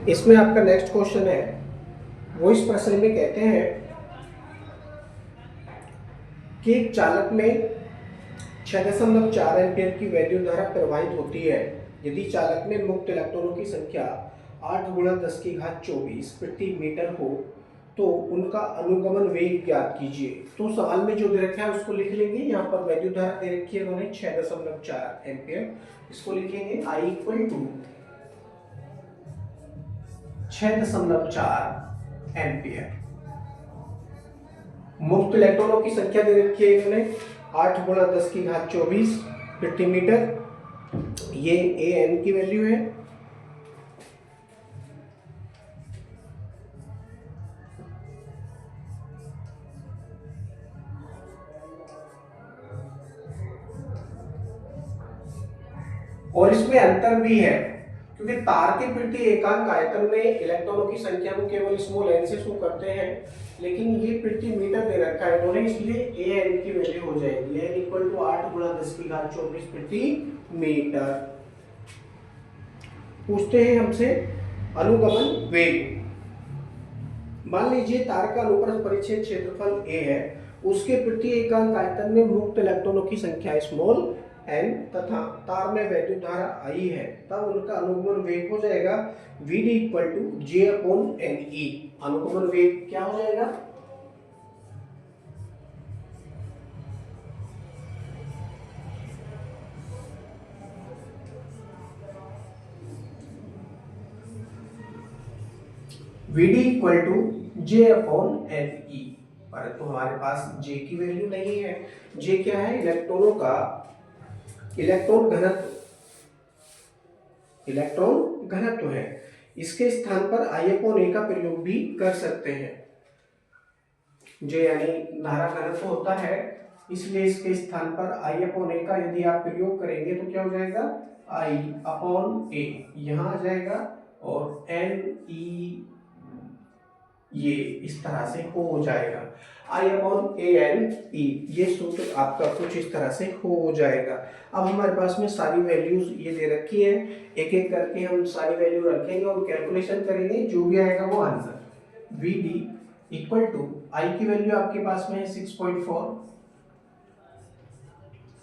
इसमें आपका next question है, वो इस प्रश्न में कहते हैं कि एक चालक में 6.4 एम्पियर की वैल्यू धारा प्रवाहित होती है। यदि चालक में मुक्त इलेक्ट्रॉनों की संख्या 8 गुणा 10 की घात 24 प्रति मीटर हो तो उनका अनुगमन वेग ज्ञात कीजिए। तो सवाल में जो दे रखा है उसको लिख लेंगे। यहाँ पर वैल्यू धारा दे रखी है उन्होंने 6.4 एम्पियर, इसको लिखेंगे I इक्वल टू 6.4 एम्पियर। मुक्त इलेक्ट्रॉनों की संख्या दे रखी है इन्होंने 8 गुणा 10 की घात 24 प्रति मीटर, ये ए एन की वैल्यू है। और इसमें अंतर भी है क्योंकि तार के प्रति एकांक आयतन में इलेक्ट्रॉनों की संख्या को केवल स्मॉल एन से शो करते हैं, लेकिन ये प्रति मीटर दे रखा है इन्होंने, इसलिए ए एन की वैल्यू हो जाएगी एन इक्वल टू 8 गुणा 10 की घात 24 प्रति मीटर। पूछते हैं हमसे अनुगमन वेग। मान लीजिए तार का अनुप्रस्थ परिच्छेद क्षेत्रफल ए है, उसके प्रति एकांक आयतन में मुक्त इलेक्ट्रॉनों की संख्या स्मॉल एन तथा तार में वैद्युत धारा आई है, तब उनका अनुगमन वेग हो जाएगा Vd equal to J upon Ne। अनुगमन वेग क्या हो जाएगा? Vd equal to J upon Ne। परंतु हमारे पास J की वैल्यू नहीं है। J क्या है? इलेक्ट्रॉनों का इलेक्ट्रॉन घनत्व है। इसके स्थान पर I अपॉन A का प्रयोग भी कर सकते हैं। J यानी धारा घनत्व होता है, इसलिए इसके स्थान पर I अपॉन A का यदि आप प्रयोग करेंगे तो क्या हो जाएगा? I अपॉन A यहाँ आ जाएगा और Ne ये इस तरह से हो जाएगा। I अपॉन ANE ये सूत्र आपका कुछ इस तरह से हो जाएगा। अब हमारे पास में सारी वैल्यूज ये दे रखी है, एक एक करके हम सारी वैल्यू रखेंगे और कैलकुलेशन करेंगे, जो भी आएगा वो answer. Vd equal to I की वैल्यू आपके पास में है 6.4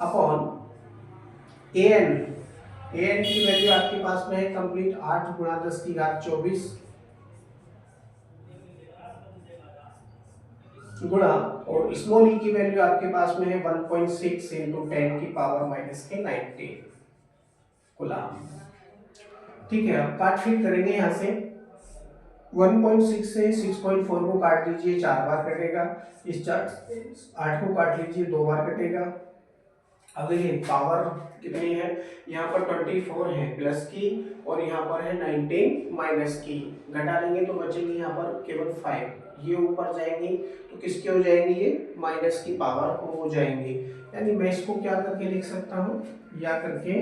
अपॉन AN की वैल्यू आपके पास में है कंप्लीट 8 गुणा 10 की घात 24 गुणा और स्मॉल ई की वैल्यू आपके पास में है 1.6 इंटू 10 की पावर माइनस के 19 कूलम। ठीक है, अब काट फिट करेंगे यहाँ से 1.6 से 6.4 को काट लीजिए, 4 बार कटेगा। इस 8 को काट लीजिए, 2 बार कटेगा। अब देखिए पावर कितनी है, यहाँ पर 24 है प्लस की और यहाँ पर है 19 माइनस की, घटा लेंगे तो बचेंगे यहाँ पर केवल 5। ये ऊपर जाएंगी तो किसके हो जाएंगे? ये माइनस की पावर हो जाएंगे। यानी मैं इसको क्या करके लिख सकता हूँ, या करके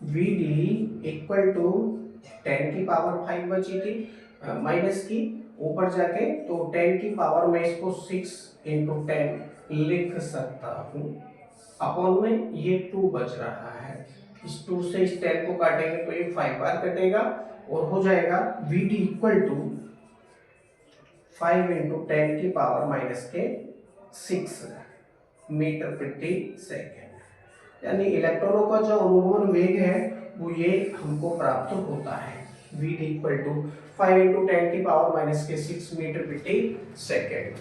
Vd इक्वल टू 10 की पावर 5 बची थी माइनस की, ऊपर जाके तो 10 की पावर में इसको 6 इंटू 10 लिख सकता हूँ, अपॉन में ये 2 बच रहा है। इस 2 से इस 10 को काटेंगे तो ये 5 बार कटेगा और हो जाएगा Vd इक्वल टू 5 इंटू 10 की पावर माइनस के 6 मीटर प्रति सेकेंड। यानी इलेक्ट्रॉनों का जो अनुगमन वेग है वो ये हमको प्राप्त होता है, Vd इक्वल टू 5 इंटू 10 की पावर माइनस के 6 मीटर प्रति सेकेंड।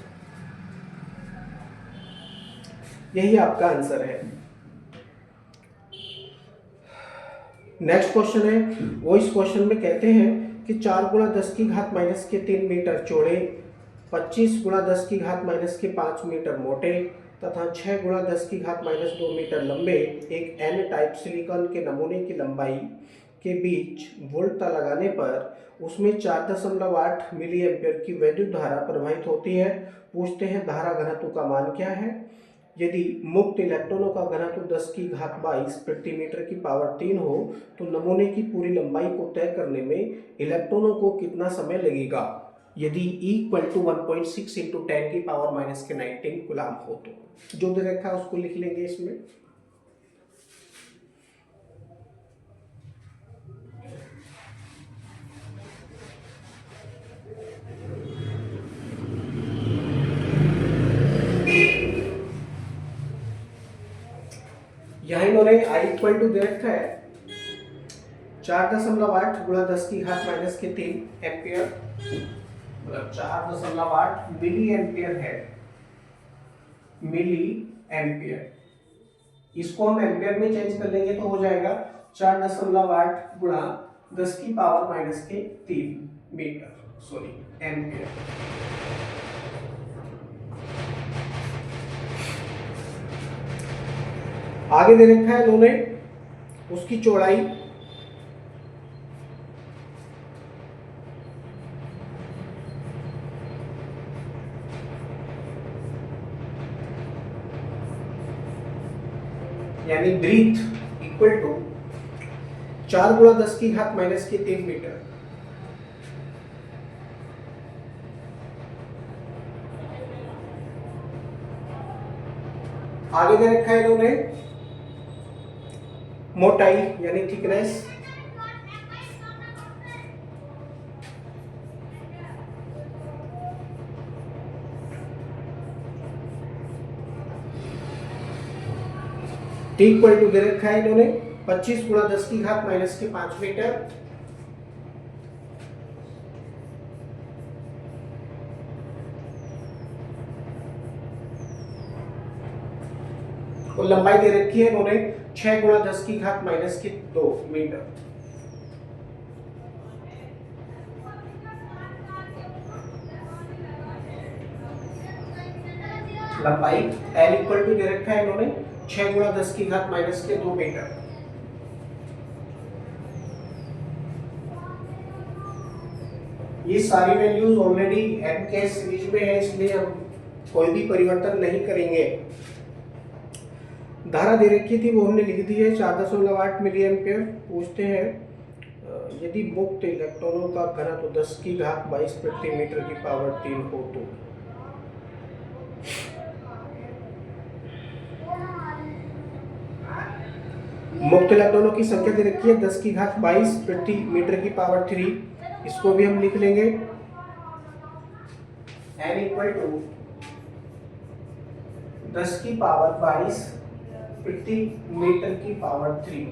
यही आपका आंसर है। नेक्स्ट क्वेश्चन है, वो इस क्वेश्चन में कहते हैं कि 4 गुणा 10 की घात माइनस के 3 मीटर चौड़े, 25 गुणा 10 की घात माइनस के 5 मीटर मोटे तथा 6 गुणा 10 की घात माइनस 2 मीटर लंबे एक एन टाइप सिलिकॉन के नमूने की लंबाई के बीच वोल्टता लगाने पर उसमें 4.8 मिली एम्पियर की वैद्युत धारा प्रवाहित होती है। पूछते हैं धारा घनत्व का मान क्या है। यदि मुक्त इलेक्ट्रॉनों का घनत्व 10 की घात 22 प्रति मीटर की पावर 3 हो तो नमूने की पूरी लंबाई को तय करने में इलेक्ट्रॉनों को कितना समय लगेगा यदि E इक्वल टू 1.6 इंटू 10 की पावर माइनस के 19 कूलम हो तो। जो दे रखा है उसको लिख लेंगे इसमें। इन्होंने आई इक्वल टू दे रखा है 4.8 गुणा 10 की घात माइनस के 3 एम्पियर, मतलब 4.8 मिली एम्पियर है, मिली एम्पियर। इसको हम एम्पियर में चेंज कर लेंगे तो हो जाएगा 4.8 गुणा 10 की पावर माइनस के 3 मीटर, सॉरी एम्पियर। आगे दे रखा है इन्होंने उसकी चौड़ाई, यानी ब्रीथ इक्वल टू 4 गुणा 10 की घात माइनस के 3 मीटर। आगे दे रखा है इन्होंने मोटाई यानी थिकनेस, टी इक्वल टू दे रखा है इन्होंने 25 गुणा 10 की घात माइनस के 5 मीटर। और लंबाई दे रखी है इन्होंने 6 गुणा 10 की घात माइनस के 2 मीटर। लंबाई L इक्वल टू दे रखा है इन्होंने 6 गुणा 10 की घात माइनस के 2 मीटर। ये सारी वैल्यूज ऑलरेडी M के सीरीज में है, इसलिए हम कोई भी परिवर्तन नहीं करेंगे। धारा दे रखी थी वो हमने लिख दी है 4.8 मिली एम्पियर। पूछते हैं यदि मुक्त इलेक्ट्रॉनों का घनत्व 10 की घात 22 प्रति मीटर की पावर 3 हो तो। मुक्त इलेक्ट्रॉनों की संख्या दे रखी है 10 की घात 22 प्रति मीटर की पावर 3। इसको भी हम लिख लेंगे n इक्वल टू 10 की पावर 22 प्रति मीटर की पावर 3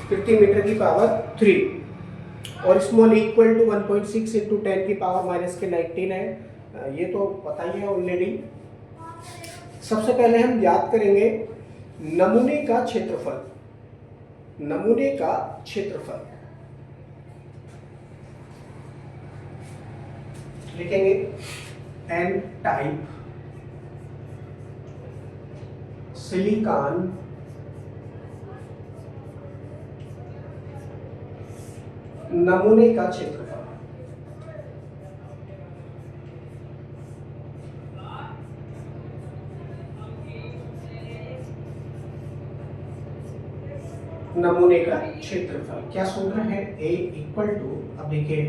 प्रति मीटर की पावर 3। और स्मॉल इक्वल टू 1.6 इंटू 10 की पावर माइनस के 19 है। ये तो पता ही है ऑलरेडी। सबसे पहले हम याद करेंगे नमूने का क्षेत्रफल। नमूने का क्षेत्रफल लिखेंगे एन टाइप सिलिकॉन नमूने का क्षेत्रफल। नमूने का क्षेत्रफल क्या सूत्र है? A इक्वल टू, अब देखिए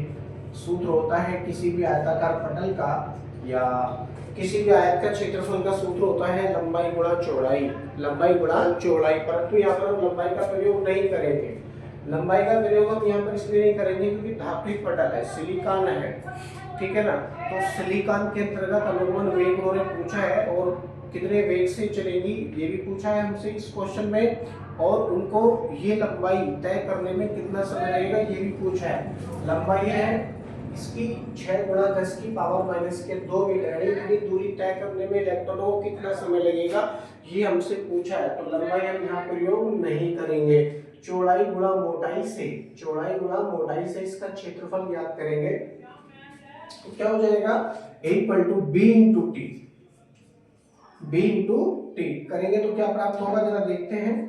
सूत्र होता है किसी भी आयताकार पटल का या किसी भी आयत का क्षेत्रफल का सूत्र होता है लंबाई गुणा चौड़ाई, लंबाई गुणा चौड़ाई। परंतु यहाँ पर हम लंबाई का प्रयोग नहीं करेंगे। लंबाई का प्रयोग हम यहाँ पर इसलिए नहीं करेंगे क्योंकि धात्विक पटल है, सिलिकॉन है, ठीक है ना। तो सिलिकॉन के अंतर्गत अनुगमन वेग उन्होंने पूछा है और कितने वेग से चलेगी ये भी पूछा है हमसे इस क्वेश्चन में, और उनको ये लंबाई तय करने में कितना समय लगेगा ये भी पूछा है। लंबाई है इसकी 6 गुणा 10 की पावर माइनस के 2 मीटर है। इतनी दूरी तय करने में इलेक्ट्रॉनों को कितना समय लगेगा ये हमसे पूछा है। तो लंबाई हम यहाँ प्रयोग नहीं करेंगे। चौड़ाई गुणा मोटाई से, चौड़ाई गुणा मोटाई से इसका क्षेत्रफल ज्ञात करेंगे। तो क्या हो जाएगा? Equal to B into T. B into T करेंगे तो क्या प्राप्त होगा जरा देखते हैं।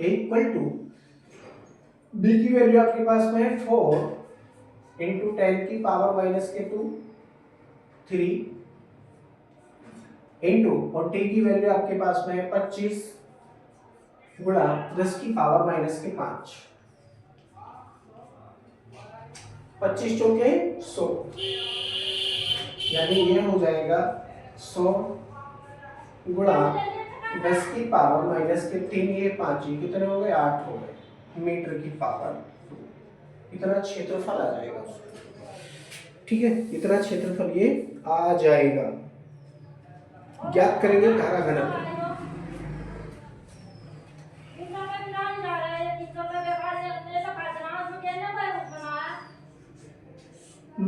इक्वल टू बी की वैल्यू आपके पास में है 4 इंटू 10 की पावर माइनस के 2 3 इंटू, और टी की वैल्यू आपके पास में है 25 गुणा 10 की पावर माइनस के 5। 25 चौके 100, यानी ये हो जाएगा 100 गुणा 10 की पावर माइनस के 3, ये 5, ये कितने हो गए? 8 हो गए मीटर की पावर 2। इतना क्षेत्रफल आ जाएगा, ठीक है, इतना क्षेत्रफल ये आ जाएगा। ज्ञात करेंगे धारा घनत्व।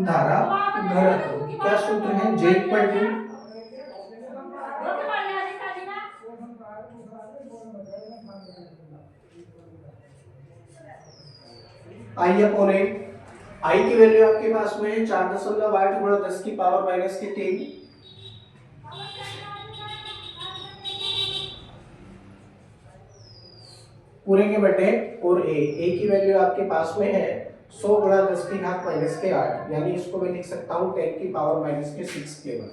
धारा घनत्व क्या सूत्र है, J equal to I upon A. I की वैल्यू आपके पास में है 4.8 गुणा 10 की पावर माइनस के 3 पूरे के बटे, और ए की वैल्यू आपके पास में है 100 गुणा 10 की घात माइनस के 8, यानी इसको मैं लिख सकता हूँ 10 की पावर माइनस के 6 केवल।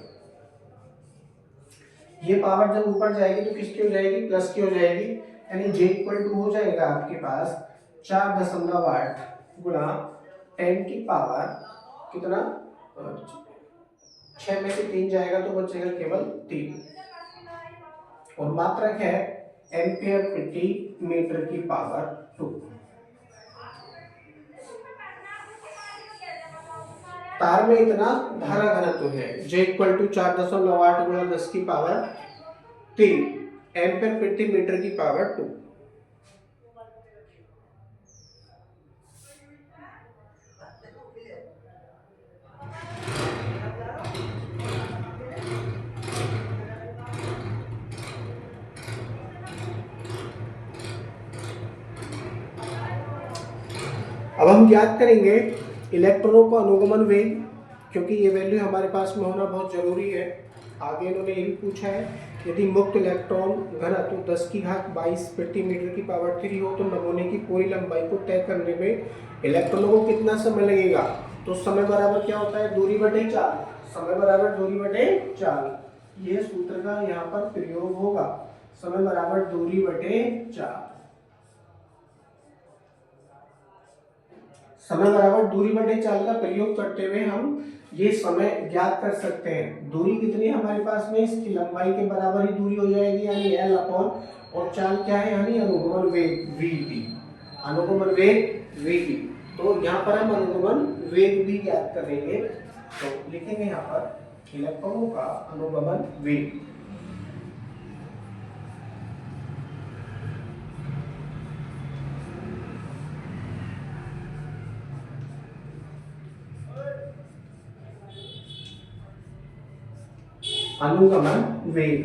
ये पावर जब ऊपर जाएगी तो किसकी हो जाएगी, प्लस की हो जाएगी, यानी J इक्वल टू हो जाएगा आपके पास 4.8 गुणा 10 की पावर कितना, 6 में से 3 जाएगा तो बचेगा केवल 3, और मात्रक है एम्पियर प्रति मीटर की पावर 2। तार में इतना धारा घनत्व है, J इक्वल टू 4.8 गुणा 10 की पावर 3 एम्पियर प्रति मीटर की पावर 2। अब हम ज्ञात करेंगे इलेक्ट्रॉनों का अनुगमन वेग, क्योंकि ये वैल्यू हमारे पास में होना बहुत जरूरी है। आगे इन्होंने ये भी पूछा है, यदि मुक्त इलेक्ट्रॉन घनत्व 10 की घात 22 प्रति मीटर की पावर 3 हो तो नमूने की पूरी लंबाई को तय करने में इलेक्ट्रॉनों को कितना समय लगेगा। तो समय बराबर क्या होता है, दूरी बटे चाल। समय बराबर दूरी बटे चाल, ये सूत्र का यहाँ पर प्रयोग होगा। समय बराबर दूरी बटे चाल। समय बराबर दूरी बटे चाल का प्रयोग करते हुए हम ये समय ज्ञात कर सकते हैं। दूरी कितनी है हमारे पास में, इसकी लंबाई के बराबर ही दूरी हो जाएगी, यानी L अपॉन, और चाल क्या है, यानी अनुगमन वेग Vt। अनुगमन वेग Vt, तो यहाँ पर हम अनुगमन वेग भी ज्ञात करेंगे। तो लिखेंगे यहाँ पर इलेक्ट्रॉनों का अनुगमन वेग। अनुगमन वेग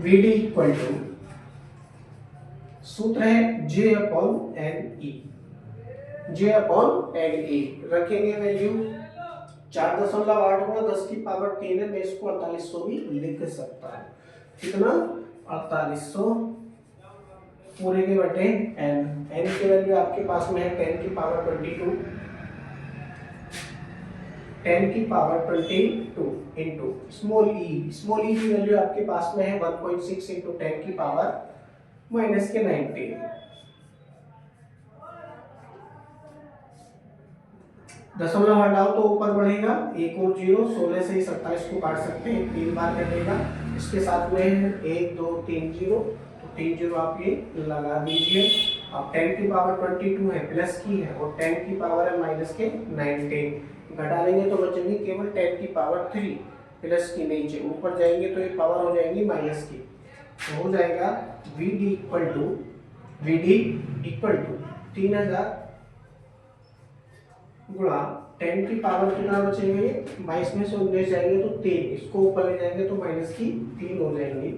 Vd इक्वल टू, सूत्र है J upon N E. J upon N E रखेंगे वैल्यू 4.8 गुणा 10 की पावर 3 है, मैं इसको 4800 भी लिख सकता हूँ। कितना, 4800 पूरे के बटे n। n की वैल्यू आपके पास में है 10 की पावर 22, 10 की पावर 22 इंटू स्मॉल ई। स्मॉल ई की वैल्यू आपके पास में है 1.6 इंटू 10 की पावर माइनस के 19। दशमलव हटाओ तो ऊपर बढ़ेगा, एक और जीरो, 16 से 27 को काट सकते हैं, 3 बार कटेगा। इसके साथ में 1 2 3 जीरो, तो 3 जीरो आप ये लगा दीजिए। अब 10 की पावर 22 है, प्लस की है, और 10 की पावर है माइनस के 19। घटा लेंगे तो बचेंगे केवल 10 की पावर 3, प्लस की नीचे ऊपर जाएंगे तो ये पावर हो जाएंगी माइनस की। तो हो जाएगा Vd इक्वल टू 3000 गुणा 10 की पावर कितना बचेंगे, 22 में से 19 जाएंगे तो 3, इसको ऊपर ले जाएंगे तो माइनस की 3 हो जाएंगे।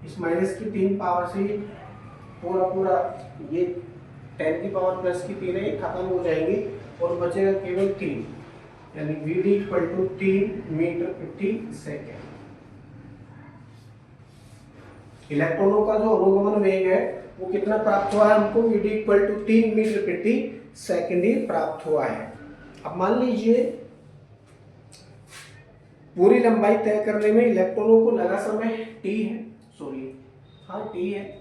इस माइनस की 3 पावर से पूरा ये 10 की पावर प्लस की 3 है, खत्म हो जाएंगे और बचेगा केवल 3, यानी Vd इक्वल टू 3 मीटर प्रति सेकेंड। इलेक्ट्रॉनों का जो अनुगमन वेग है वो कितना प्राप्त हुआ है हमको, Vd इक्वल टू 3 मीटर प्रति सेकेंड ही प्राप्त हुआ है। अब मान लीजिए पूरी लंबाई तय करने में इलेक्ट्रॉनों को लगा समय t है, t है।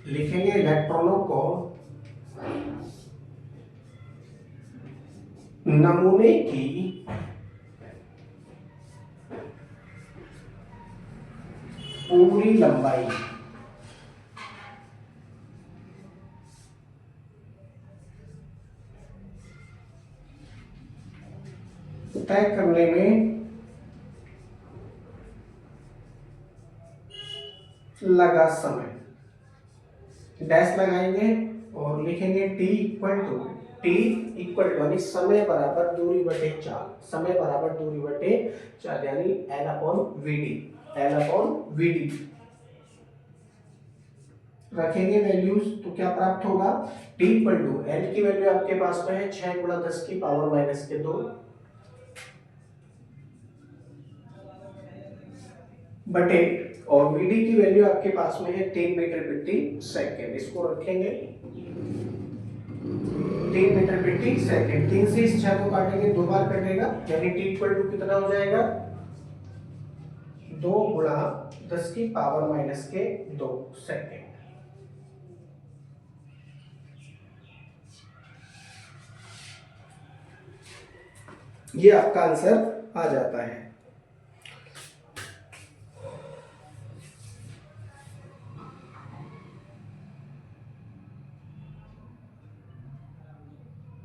लिखेंगे इलेक्ट्रॉनों को नमूने की पूरी लंबाई तय करने में लगा समय, डैश लगाएंगे और लिखेंगे टी इक्वल टू यानी समय बराबर दूरी बटे चाल, समय बराबर दूरी बटे चाल यानी एल अपॉन वी डी रखेंगे वैल्यूज तो क्या प्राप्त होगा, टी इक्वल टू एल की वैल्यू आपके पास में है 6 गुणा 10 की पावर माइनस के 2 बटे और वीडी की वैल्यू आपके पास में है 3 मीटर प्रति सेकंड, इसको रखेंगे 3 मीटर प्रति सेकंड। 3 से इस 6 को काटेंगे 2 बार कटेगा यानी टी इक्वल टू कितना हो जाएगा 2 गुणा 10 की पावर माइनस के 2 सेकंड। ये आपका आंसर आ जाता है।